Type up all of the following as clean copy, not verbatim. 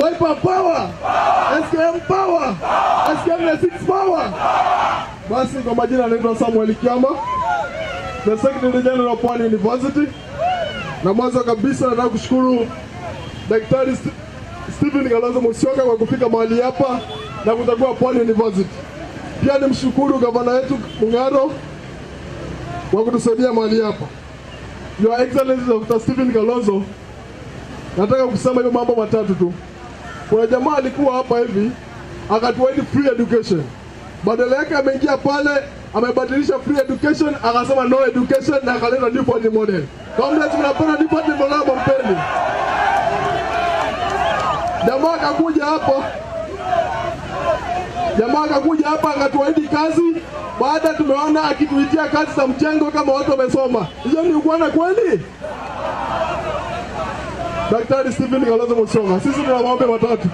Wiper power, SKM power, SKM 6 power. Basi kwa majina naitwa Samuel Kiama, the Secretary General of Pwani University. Na mwanzo kabisa nataka kushukuru Daktari Stephen Kalonzo Musyoka kwa kufika mahali hapa na kuchagua Pwani University. Pia nimshukuru gavana wetu Mung'aro kwa kutusaidia mahali hapa. Your Excellency Dr. Stephen Kalonzo, nataka kusema hiyo mambo matatu tu. Kuna jamaa alikuwa hapa hivi akatuahidi free education. Badala yake ameingia pale amebadilisha free education akasema no education na akaleta new party model. Kama tunapenda new party model mpeni. Jamaa akakuja hapa akatuahidi kazi, baada tumeona akituitia kazi za mchengo kama watu wamesoma. Hiyo ni ukweli kweli? Daktari Stephen Kalonzo Musyoka, sisi tuna mambo matatu.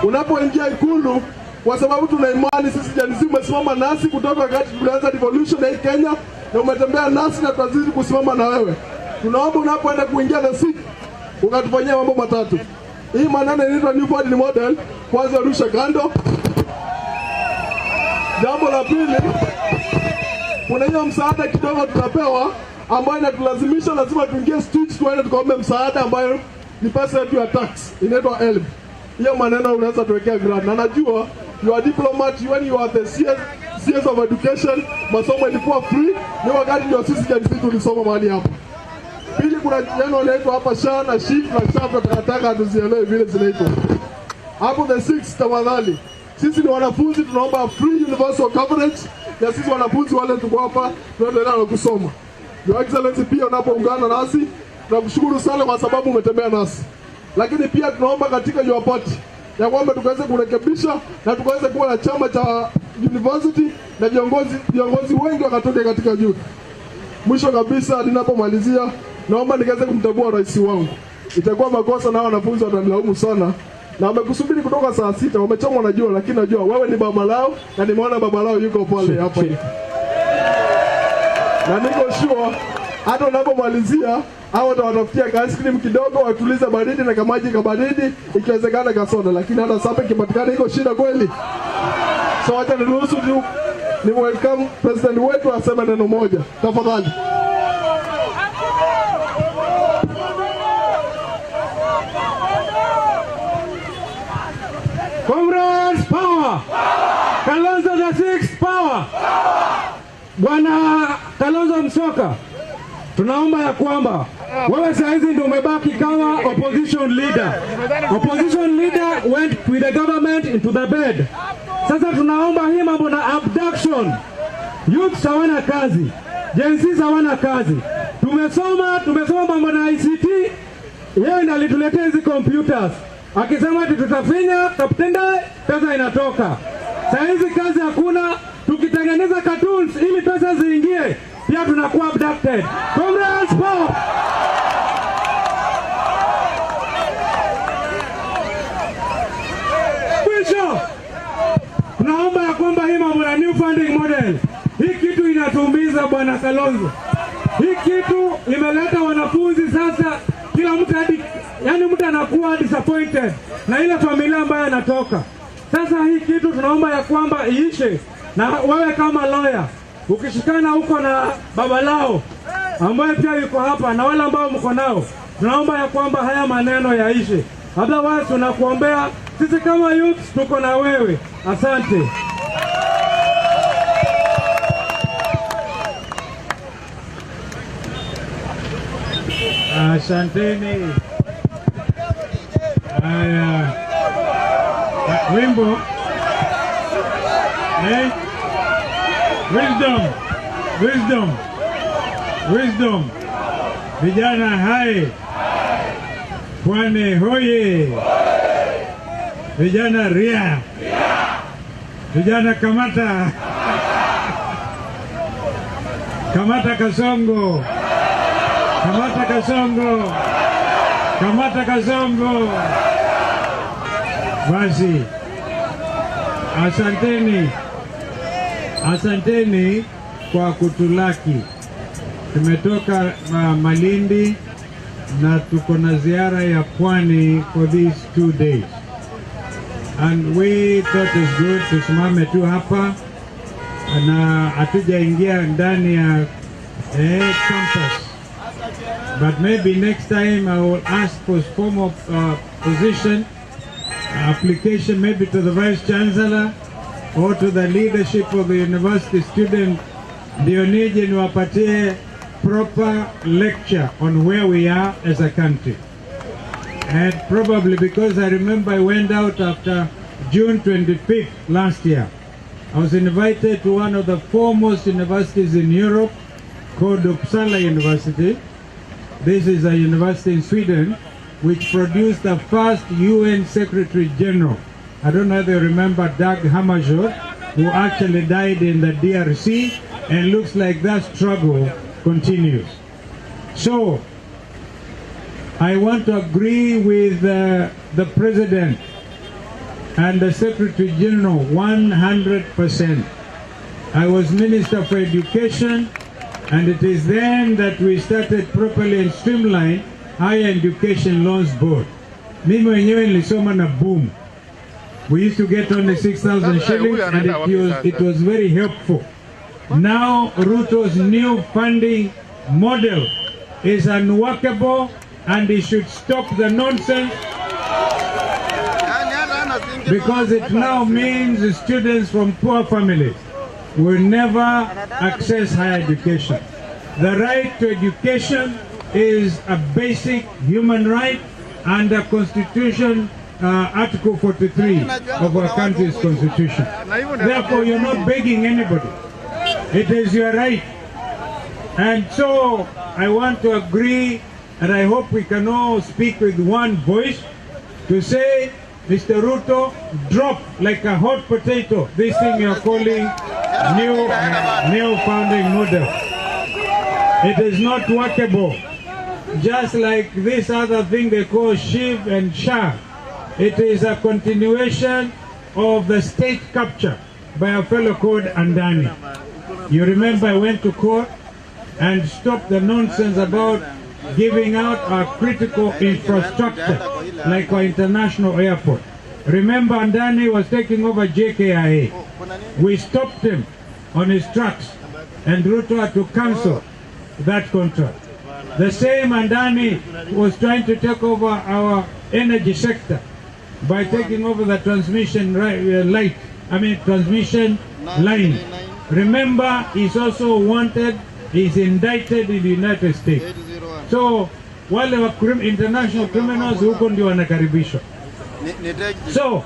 Unapoingia Ikulu, kwa sababu tuna imani sisi jamii umesimama nasi kutoka wakati tulianza revolution ya Kenya, na umetembea nasi na tutazidi kusimama na wewe. Tunaomba unapoenda kuingia the seat ukatufanyia mambo matatu. Hii maneno inaitwa new party model, kwanza rusha kando. Jambo la pili, kuna hiyo msaada kidogo tutapewa ambayo inatulazimisha lazima tuingie streets tuende tukaombe msaada ambayo ni pesa yetu ya tax, inaitwa help. Hiyo maneno unaweza tuwekea grant. Na najua you are diplomat, when you are the CS of education, masomo ilikuwa free, ni wakati ndio sisi jamii tulisoma mahali hapa. Pili, kuna neno inaitwa hapa SHA na SHIF na SHAF, tunataka tuzielewe vile zinaitwa. Hapo the 6 tafadhali. Sisi ni wanafunzi, tunaomba free universal coverage ya sisi wanafunzi wale tuko hapa tunaendelea na kusoma. Your Excellency, pia unapoungana nasi tunakushukuru sana kwa sababu umetembea nasi. Lakini pia tunaomba katika your party ya kwamba tukaweze kurekebisha na tukaweze kuwa na chama cha university na viongozi wengi wakatoke katika youth. Mwisho kabisa ninapomalizia, naomba nikaweze kumtambua rais wangu. Itakuwa makosa na wanafunzi watanilaumu sana. Na wamekusubiri kutoka saa 6, wamechomwa na jua, lakini najua wewe ni baba lao na nimeona baba lao yuko pale hapa. Na niko sure hata unapomalizia hao watawatafutia ice cream kidogo watulize baridi na kamaji kabaridi, ikiwezekana kasoda, lakini hata sasa kipatikana iko shida kweli. So acha niruhusu tu ni welcome president wetu aseme neno moja tafadhali. Comrades power! Kalonzo the 6 power! Bwana Kalonzo Musyoka, tunaomba ya kwamba wewe saa hizi ndio umebaki kama opposition leader. Opposition leader went with the government into the bed. Sasa tunaomba hii mambo na abduction. Youth hawana kazi, Gen Z hawana kazi. Tumesoma mambo na ICT. Yeye ndiye alituletea hizi computers. Akisema ati tutafinya kaptenda pesa inatoka. Saa hizi kazi hakuna, tukitengeneza cartoons ili pesa ziingie pia tunakuwa abducted. Comrades power! Mwisho, tunaomba ya kwamba hii mambo ya new funding model, hii kitu inatuumiza bwana Kalonzo. Hii kitu imeleta wanafunzi sasa kila mtu hadi yani mtu anakuwa disappointed na ile familia ambayo anatoka. Sasa hii kitu tunaomba ya kwamba iishe, na wewe kama lawyer ukishikana huko na baba lao ambaye pia yuko hapa na wale ambao mko nao, tunaomba ya kwamba haya maneno yaishe. Otherwise tunakuombea, sisi kama youth tuko na wewe. Asante. Asanteni. Haya. Wimbo. Wisdom. Vijana hai. Pwani hoye. Vijana ria. Vijana kamata. Kamata Kasongo. Kamata Kasongo. Basi. Asanteni kwa kutulaki. Tumetoka Malindi na tuko na ziara ya Pwani for these 2 days. And we thought it's good tusimame tu hapa na hatujaingia ndani ya campus. But maybe next time I will ask for form of position, application maybe to the Vice Chancellor or to the leadership of the university student, ndio nije niwapatie proper lecture on where we are as a country. And probably because I remember I went out after June 25th last year. I was invited to one of the foremost universities in Europe called Uppsala University. This is a university in Sweden which produced the first UN Secretary General. I don't know if you remember Dag Hammarskjöld, who actually died in the DRC, and looks like that struggle continues. So, I want to agree with the President and the Secretary General 100%. I was Minister for Education, and it is then that we started properly and streamline Higher Education Loans Board. Mimi mwenyewe nilisoma na boom. We used to get only 6,000 shillings, and it was very helpful. Now Ruto's new funding model is unworkable, and he should stop the nonsense, because it now means students from poor families will never access higher education. The right to education is a basic human right under Constitution, Article 43 of our country's Constitution. Therefore, you're not begging anybody. It is your right. And so, I want to agree, and I hope we can all speak with one voice to say, Mr. Ruto, drop like a hot potato this thing you're calling new founding model. It is not workable. Just like this other thing they call Shiv and Shah. It is a continuation of the state capture by a fellow called Andani. You remember I went to court and stopped the nonsense about giving out our critical infrastructure like our international airport. Remember Andani was taking over JKIA. We stopped him on his tracks, and Ruto had to cancel that contract. The same Andani was trying to take over our energy sector by taking over the transmission transmission line. Remember, he's also wanted, he's indicted in the United States. So, wale wa international criminals huko ndio wanakaribishwa. So,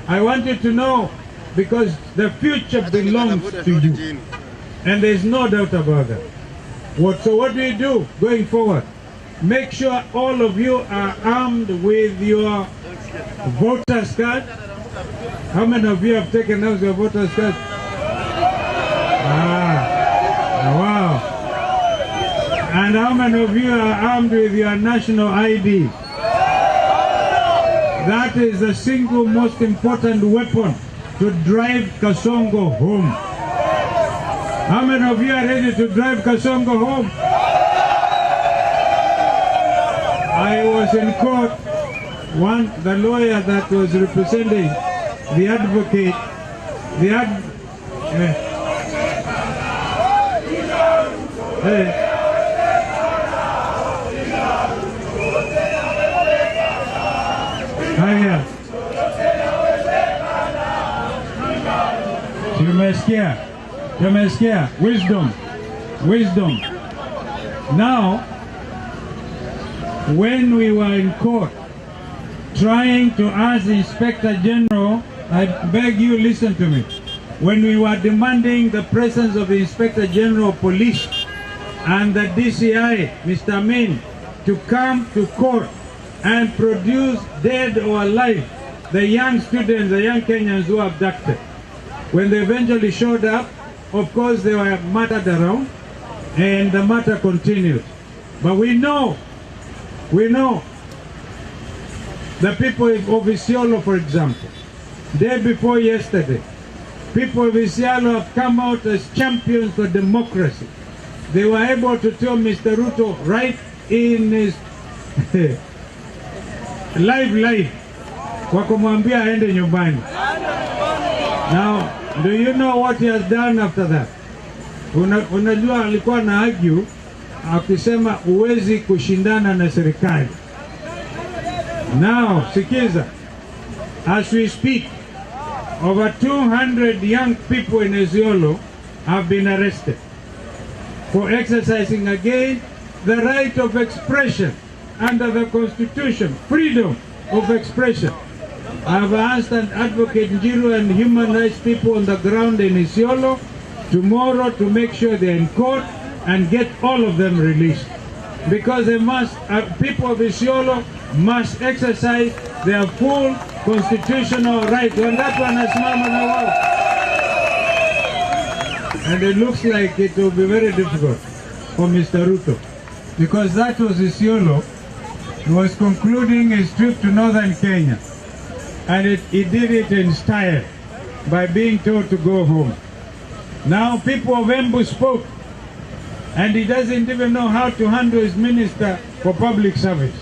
I want you to know, because the future belongs to you, and there's no doubt about that. So what do you do going forward? Make sure all of you are armed with your voter's card. How many of you have taken out your voter's card? Wow. And how many of you are armed with your national ID? That is the single most important weapon to drive Kasongo home. How many of you are ready to drive Kasongo home? I was in court, the lawyer that was representing the advocate, haya, tumesikia, wisdom. Now, when we were in court trying to ask the Inspector General, I beg you listen to me, when we were demanding the presence of the Inspector General of Police and the DCI, Mr. Amin, to come to court and produce, dead or alive, the young students, the young Kenyans who were abducted. When they eventually showed up, of course they were murdered around, and the matter continued. But we know, the people of Isiolo, for example, day before yesterday, people of Isiolo have come out as champions for democracy. They were able to tell Mr. Ruto right in his live kwa kumwambia aende nyumbani. Now, do you know what he has done after that? Unajua alikuwa na argue akisema uwezi kushindana na serikali. Now, sikiza, as we speak, over 200 young people in Isiolo have been arrested for exercising again the right of expression under the Constitution, freedom of expression. I have asked and Advocate Njiru and human rights people on the ground in Isiolo tomorrow to make sure they're in court and get all of them released. Because they must, people of Isiolo must exercise their full constitutional rights. And that one has mama. And it looks like it will be very difficult for Mr. Ruto, because that was Isiolo. He was concluding his trip to northern Kenya, and he did it in style by being told to go home. Now people of Embu spoke, and he doesn't even know how to handle his minister for public service,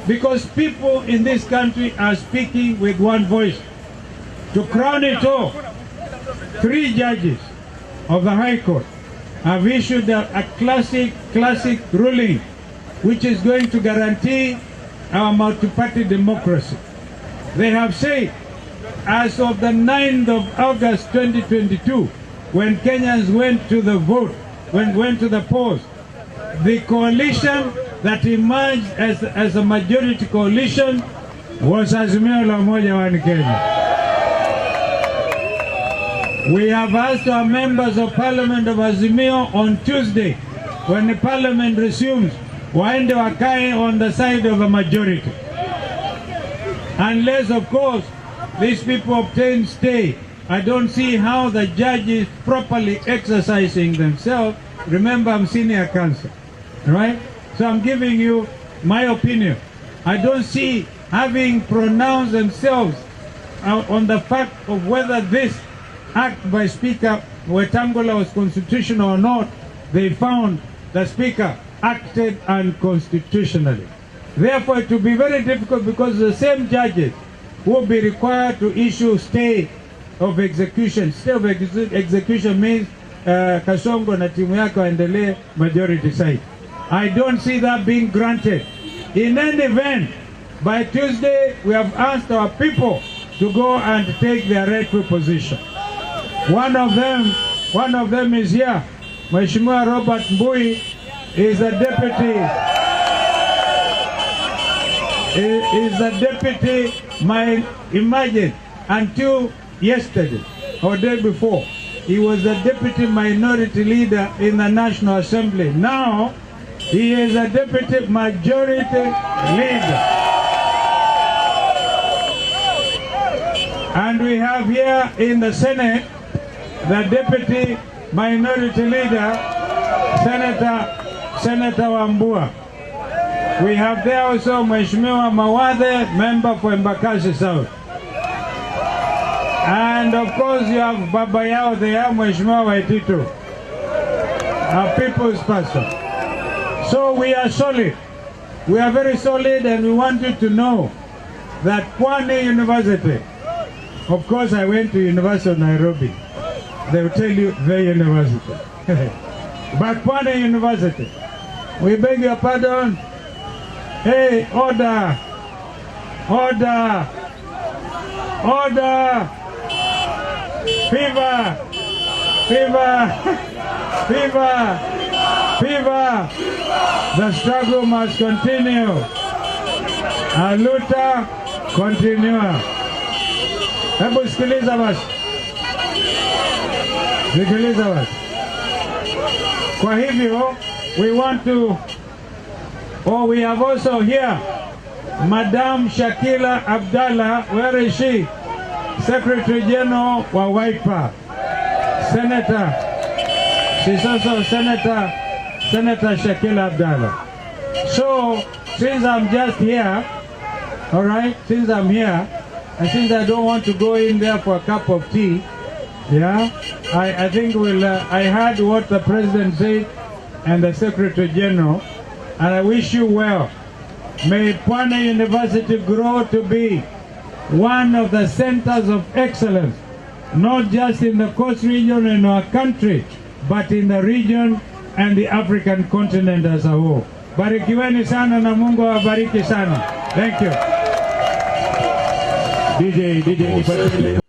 because people in this country are speaking with one voice. To crown it all, 3 judges of the High Court have issued a classic ruling which is going to guarantee our multi-party democracy. They have said, as of the 9th of August 2022, when Kenyans went to the vote, went to the polls, the coalition that emerged as a majority coalition was Azimio la Umoja wa Kenya. We have asked our members of Parliament of Azimio on Tuesday, when the Parliament resumes, waende wakae on the side of the majority. Unless, of course, these people obtain stay. I don't see how the judges properly exercising themselves. Remember, I'm senior counsel, right? So I'm giving you my opinion. I don't see having pronounced themselves on the fact of whether this act by Speaker Wetangula was constitutional or not. They found the Speaker acted unconstitutionally. Therefore, it will be very difficult, because the same judges will be required to issue stay of execution. Stay of execution means Kasongo na timu yake waendelee majority side. I don't see that being granted. In any event, by Tuesday, we have asked our people to go and take their rightful position. One of them is here. Mheshimiwa Robert Mbui is a deputy. Imagine, until yesterday or day before, he was the deputy minority leader in the National Assembly. Now, he is a deputy majority leader. And we have here in the Senate the deputy minority leader, Senator Wambua. We have there also Mheshimiwa Mawathe, member for Embakasi South. And of course you have Baba Yao there, Mheshimiwa Waititu, our people's person. So we are solid. We are very solid, and we want you to know that Pwani University, of course I went to University of Nairobi. They will tell you the university. But Pwani University, we beg your pardon. Hey, order! Order! Order! Fever! Fever! Fever! Fever! The struggle must continue. Aluta continua. Hebu sikiliza basi. Sikiliza basi. Kwa hivyo, we have also here Madam Shakila Abdallah. Where is she? Secretary General wa Wiper. Senator. She's also Senator Shakila Abdallah. So, since I'm just here, all right, since I'm here, and since I don't want to go in there for a cup of tea, yeah, I think I heard what the President said and the Secretary General, and I wish you well. May Pwani University grow to be one of the centers of excellence, not just in the coast region in our country, but in the region and the African continent as a whole. Barikiweni sana na Mungu awabariki sana. Thank you. DJ.